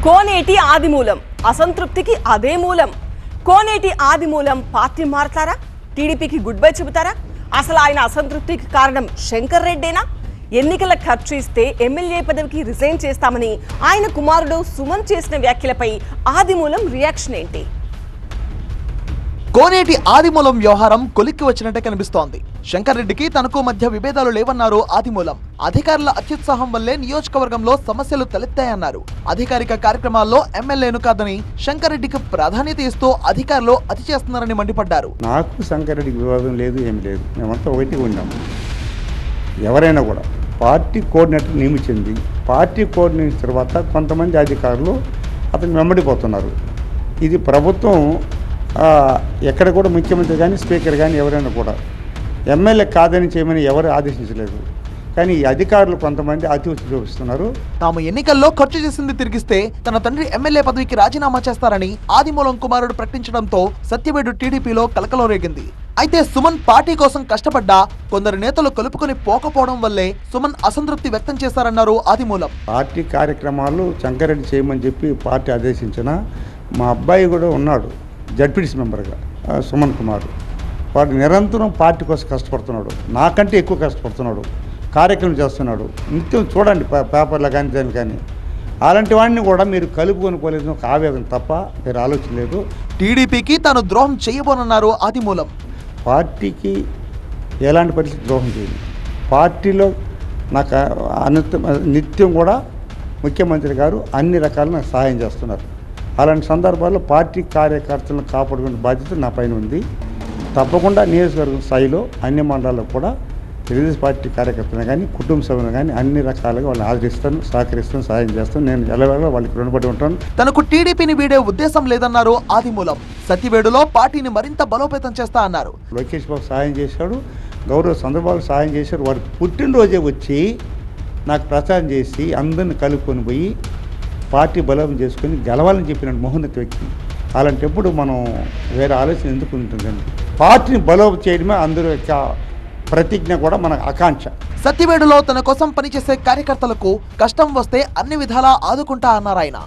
కోనేటి ఆదిమూలం అసంతృప్తికి అదే మూలం. కోనేటి ఆదిమూలం పార్టీ మారతారా? టీడీపీకి గుడ్ బై చెబుతారా? అసలు ఆయన అసంతృప్తికి కారణం శంకర్ రెడ్డేనా? ఎన్నికల ఖర్చు ఇస్తే ఎమ్మెల్యే పదవికి రిజైన్ చేస్తామని ఆయన కుమారుడు సుమన్ చేసిన వ్యాఖ్యలపై ఆదిమూలం రియాక్షన్ ఏంటి? కోనేటి ఆదిమూలం వ్యవహారం కొలిక్కి వచ్చినట్టే కనిపిస్తోంది. శంకర్ రెడ్డికి తనకు మధ్య విభేదాలు లేవన్నారు ఆదిమూలం. అధికారుల అత్యుత్సాహం వల్లే నియోజకవర్గంలో సమస్యలు తలెత్తాయన్నారు. అధికారిక కార్యక్రమాల్లో ఎమ్మెల్యేను కాదని శంకర్ రెడ్డికి ప్రాధాన్యత ఇస్తూ అధికారులు అతి చేస్తున్నారని మండిపడ్డారు. నాకు శంకర్ రెడ్డికి వివాదం లేదు, ఏమి లేదు. మేమంతా ఒకటి ఉన్నాము. ఎవరైనా కూడా పార్టీ కోఆర్డినేటర్ నియమించింది. పార్టీ కోఆర్డినేటర్ తర్వాత కొంతమంది అధికారులు అతను వెంబడిపోతున్నారు. ఇది ప్రభుత్వం ఎక్కడ కూడా ముఖ్యమంత్రి కానీ స్పీకర్ కానీ ఎవరైనా కూడా ఎమ్మెల్యే కాదని చేయమని ఎవరు ఆదేశించలేదు. కానీ ఈ అధికారులు కొంతమంది అతివృష్టి చూపిస్తున్నారు. తాము ఎన్నికల్లో ఖర్చు చేసింది తిరిగిస్తే తన తండ్రి ఎమ్మెల్యే పదవికి రాజీనామా చేస్తారని ఆదిమూలం కుమారుడు ప్రకటించడంతో సత్యవేడు టీడీపీలో కలకలం రేగింది. అయితే సుమన్ పార్టీ కోసం కష్టపడ్డా కొందరు నేతలు కలుపుకొని పోకపోవడం వల్లే సుమన్ అసంతృప్తి వ్యక్తం చేశారన్నారు ఆదిమూలం. పార్టీ కార్యక్రమాలు శంకరెడ్డి చేయమని చెప్పి పార్టీ ఆదేశించిన మా అబ్బాయి కూడా ఉన్నాడు జడ్పీటీసీ మెంబర్గా, సుమన్ కుమార్. వాడు నిరంతరం పార్టీ కోసం కష్టపడుతున్నాడు, నాకంటే ఎక్కువ కష్టపడుతున్నాడు, కార్యక్రమం చేస్తున్నాడు. నిత్యం చూడండి పేపర్లో కానీ దాని కానీ. అలాంటి వాడిని కూడా మీరు కలుపుకొని పోలేదు ఒక ఆవేదన తప్ప మీరు ఆలోచన లేదు. టీడీపీకి తాను ద్రోహం చేయబోనన్నారు ఆదిమూలం. పార్టీకి ఎలాంటి పరిస్థితి ద్రోహం చేయాలి. పార్టీలో నాకు నిత్యం కూడా ముఖ్యమంత్రి గారు అన్ని రకాల నాకు సహాయం చేస్తున్నారు. అలాంటి సందర్భాల్లో పార్టీ కార్యకర్తలను కాపాడుకునే బాధ్యత నా పైన ఉంది. తప్పకుండా నియోజకవర్గం స్థాయిలో అన్ని మండలాల్లో కూడా తెలుగుదేశం పార్టీ కార్యకర్తలు కానీ కుటుంబ సభ్యులు కానీ అన్ని రకాలుగా వాళ్ళని ఆదరిస్తాను, సహకరిస్తాను, సహాయం చేస్తాను. నేను ఎల్లవేళ వాళ్ళకి రుణపడి ఉంటాను. తనకు టీడీపీని వీడే ఉద్దేశం లేదన్నారు ఆదిమూలం. సత్యవేడులో పార్టీని మరింత బలోపేతం చేస్తా అన్నారు. లోకేష్ బాబు సహాయం చేశాడు, గౌరవ చంద్రబాబు సహాయం చేశాడు. వారి పుట్టినరోజే వచ్చి నాకు ప్రచారం చేసి అందరిని కలుపుకొని పోయి పార్టీ బలోపేతం చేసుకొని గెలవాలని చెప్పిన మహోన్నత వ్యక్తి. అలాంటప్పుడు మనం వేరే ఆలోచన ఎందుకు ఉంటుందండి? పార్టీని బలోపేతం చేయడమే అందరూ యొక్క ప్రతిజ్ఞ, కూడా మన ఆకాంక్ష. సత్యవేడులో తన కోసం పనిచేసే కార్యకర్తలకు కష్టం వస్తే అన్ని విధాలా ఆదుకుంటా అన్నారు ఆయన.